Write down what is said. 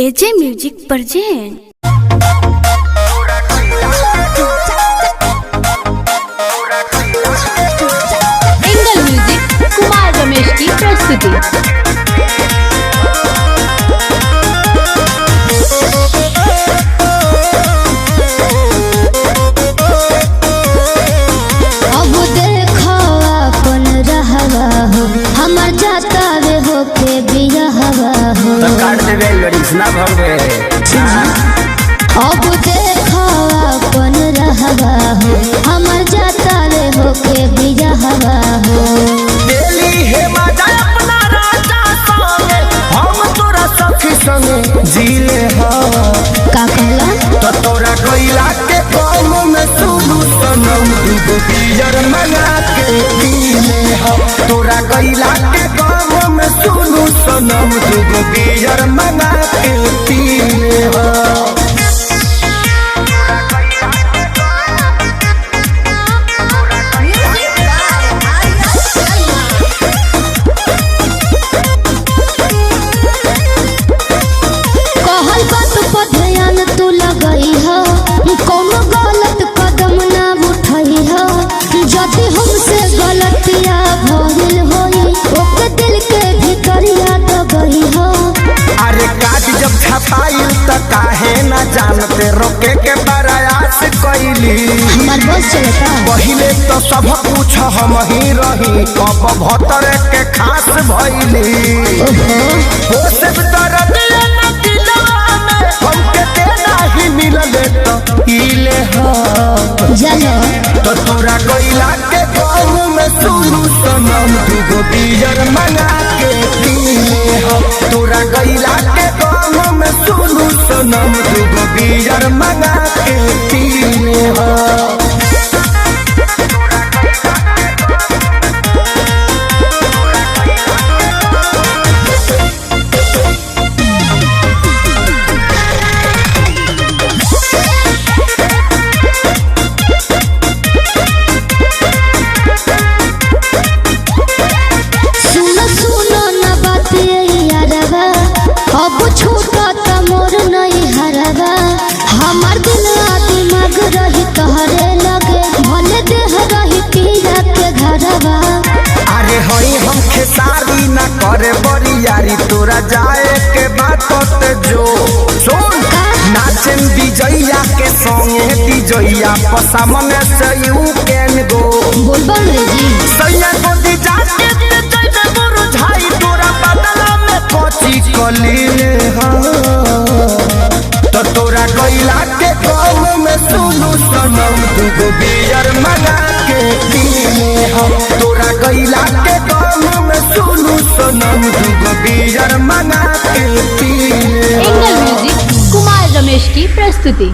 एजे music present. Angle music Kumar Ramesh की प्रस्तुति। हमर जाता वे होके बिया हवा हो तो काट देवे लड़ीस ना भरवे। अब देखो अपन रहवा हो हमर जाता वे होके बिया हवा हो दिल्ली है मजा अपना राजा संगे हम तोरा सखी संगे जीले हो का कहला तो तोरा कोइला के कौम में सुनू सनम दुगो बियर मंगा के पीले हो तोरा कोइला के कौम में सुनू सनम दुगो बियर मंगा के पीले हो। तू लगई हो कोनो गलत कदम ना उठई हो जदि हमसे गलतिया भइल होई ओके दिल के भीतरिया दबई हो। अरे काट जब छपाई त काहे ना जानते रोके के प्रयास कइली हमार बस चलता पहिले तो सब कुछ हम ही रही कब भतर के खास भइली हो सब दर्द ना दिलवा में हमके देना ही मिलले तो इले हो जानो तो तोरा कोइला के गाँव में सुनू सनम दुगो बियर मंगा के पीले हो तोरा कोइला के गाँव में सुनू सनम दुगो बियर मंगा के पीले हो। अब छूटा त मोर नहीं हरवा हमार दिल दिमाग रही तोहरे लगे भले देह रही पीरा के घरवा। अरे हई हम खेसारी ना करे बरियारी तोरा जाए के बात ते जो सुन नाचन विजया के संगे विजया पसामने से यू कैन गो बोलबम रे जी सैया को दी जाके ते जइबे मोर झाई तोरा बदला में कोची कलीले हो तो तोरा कोइला के गाँव में सुनू सनम दुगो बियर मंगा के पीले हो तोरा कोइला के गाँव में सुनू सनम दुगो बियर मंगा के पीले हो। एंगल म्यूजिक कुमार रमेश की प्रस्तुति।